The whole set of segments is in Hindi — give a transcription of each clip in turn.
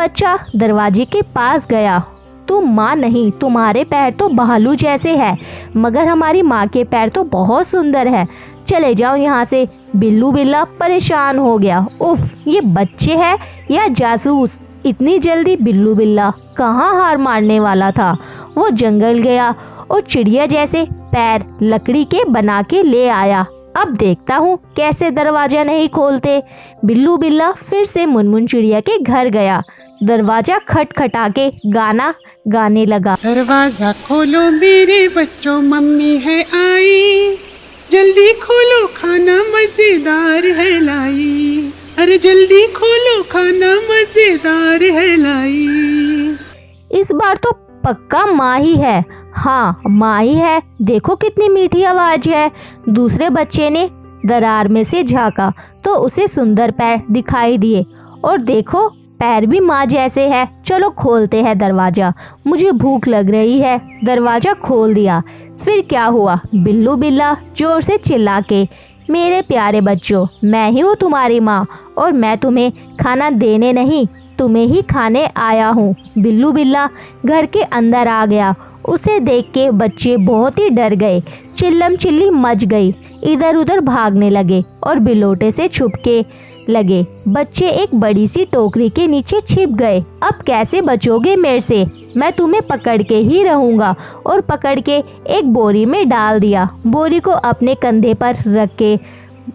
बच्चा दरवाजे के पास गया। तुम माँ नहीं, तुम्हारे पैर तो भालू जैसे है, मगर हमारी माँ के पैर तो बहुत सुंदर है। चले जाओ यहाँ से। बिल्लू बिल्ला परेशान हो गया। उफ, ये बच्चे हैं या जासूस। इतनी जल्दी बिल्लू बिल्ला कहाँ हार मारने वाला था। वो जंगल गया और चिड़िया जैसे पैर लकड़ी के बना के ले आया। अब देखता हूँ कैसे दरवाजा नहीं खोलते। बिल्लू बिल्ला फिर से मुनमुन चिड़िया के घर गया। दरवाजा खटखटा के गाना गाने लगा। दरवाजा खोलो मेरे बच्चों, मम्मी है आई, जल्दी खोलो खाना मजेदार है लाई, अरे जल्दी खोलो खाना मजेदार है लाई। इस बार तो पक्का माँ ही है। हाँ, माँ ही है। देखो कितनी मीठी आवाज है। दूसरे बच्चे ने दरार में से झांका तो उसे सुंदर पैर दिखाई दिए। और देखो, पैर भी माँ जैसे है। चलो खोलते हैं दरवाजा, मुझे भूख लग रही है। दरवाजा खोल दिया। फिर क्या हुआ? बिल्लू बिल्ला जोर से चिल्ला के, मेरे प्यारे बच्चों, मैं ही हूँ तुम्हारी माँ और मैं तुम्हें खाना देने नहीं, तुम्हें ही खाने आया हूँ। बिल्लू बिल्ला घर के अंदर आ गया। उसे देख के बच्चे बहुत ही डर गए। चिल्लम चिल्ली मच गई। इधर उधर भागने लगे और बिलोटे से छुपके लगे। बच्चे एक बड़ी सी टोकरी के नीचे छिप गए। अब कैसे बचोगे मेरे से? मैं तुम्हें पकड़ के ही रहूंगा। और पकड़ के एक बोरी में डाल दिया। बोरी को अपने कंधे पर रख के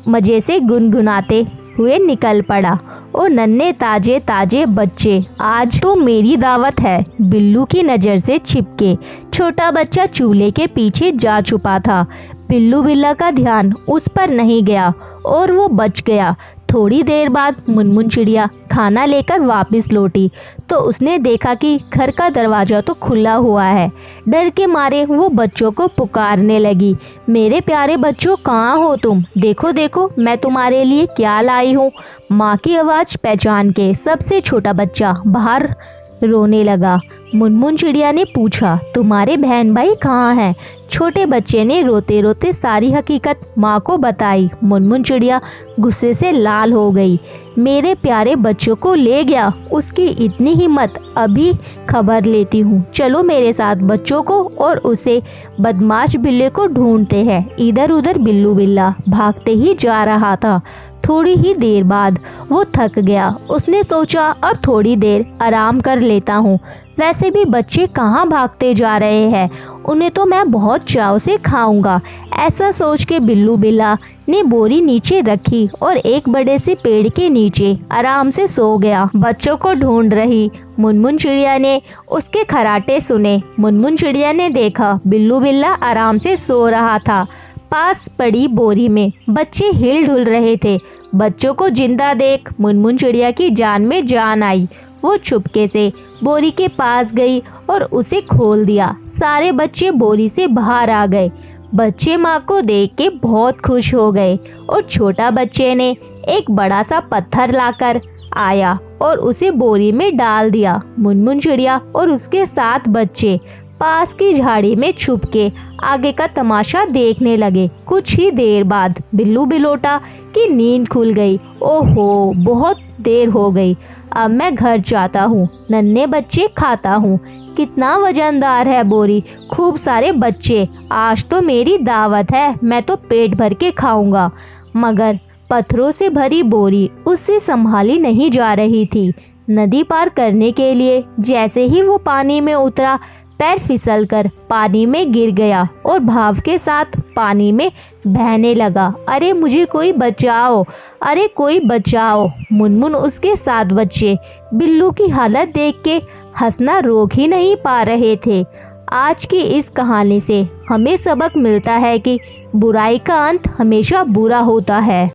मजे से गुनगुनाते हुए निकल पड़ा। और नन्हे ताजे ताजे बच्चे, आज तो मेरी दावत है। बिल्लू की नज़र से छिपके छोटा बच्चा चूल्हे के पीछे जा छुपा था। बिल्लू बिल्ला का ध्यान उस पर नहीं गया और वो बच गया। थोड़ी देर बाद मुनमुन चिड़िया खाना लेकर वापस लौटी तो उसने देखा कि घर का दरवाज़ा तो खुला हुआ है। डर के मारे वो बच्चों को पुकारने लगी, मेरे प्यारे बच्चों, कहाँ हो तुम? देखो देखो, मैं तुम्हारे लिए क्या लाई हूँ। माँ की आवाज़ पहचान के सबसे छोटा बच्चा बाहर रोने लगा। मुनमुन चिड़िया ने पूछा, तुम्हारे बहन भाई कहाँ हैं? छोटे बच्चे ने रोते रोते सारी हकीकत माँ को बताई। मुनमुन चिड़िया गुस्से से लाल हो गई। मेरे प्यारे बच्चों को ले गया, उसकी इतनी हिम्मत, अभी खबर लेती हूँ। चलो मेरे साथ बच्चों को और उसे बदमाश बिल्ले को ढूंढते हैं। इधर उधर बिल्लू बिल्ला भागते ही जा रहा था। थोड़ी ही देर बाद वो थक गया। उसने सोचा, अब थोड़ी देर आराम कर लेता हूँ। वैसे भी बच्चे कहाँ भागते जा रहे हैं, उन्हें तो मैं बहुत चाव से खाऊंगा। ऐसा सोच के बिल्लू बिल्ला ने बोरी नीचे रखी और एक बड़े से पेड़ के नीचे आराम से सो गया। बच्चों को ढूंढ रही मुनमुन चिड़िया ने उसके खराटे सुने। मुनमुन चिड़िया ने देखा बिल्लू बिल्ला आराम से सो रहा था। पास पड़ी बोरी में बच्चे हिल डुल रहे थे। बच्चों को जिंदा देख मुनमुन चिड़िया की जान में जान आई। वो चुपके से बोरी के पास गई और उसे खोल दिया। सारे बच्चे बोरी से बाहर आ गए। बच्चे माँ को देख के बहुत खुश हो गए और छोटा बच्चे ने एक बड़ा सा पत्थर लाकर आया और उसे बोरी में डाल दिया। मुनमुन चिड़िया और उसके 7 बच्चे पास की झाड़ी में छुप के आगे का तमाशा देखने लगे। कुछ ही देर बाद बिल्लू बिलोटा की नींद खुल गई। ओहो, बहुत देर हो गई, अब मैं घर जाता हूँ, नन्हे बच्चे खाता हूँ। कितना वजनदार है बोरी, खूब सारे बच्चे, आज तो मेरी दावत है, मैं तो पेट भर के खाऊंगा। मगर पत्थरों से भरी बोरी उससे संभाली नहीं जा रही थी। नदी पार करने के लिए जैसे ही वो पानी में उतरा, पैर फिसलकर पानी में गिर गया और भाव के साथ पानी में बहने लगा। अरे मुझे कोई बचाओ, अरे कोई बचाओ। मुनमुन उसके 7 बच्चे बिल्लू की हालत देख के हंसना रोक ही नहीं पा रहे थे। आज की इस कहानी से हमें सबक मिलता है कि बुराई का अंत हमेशा बुरा होता है।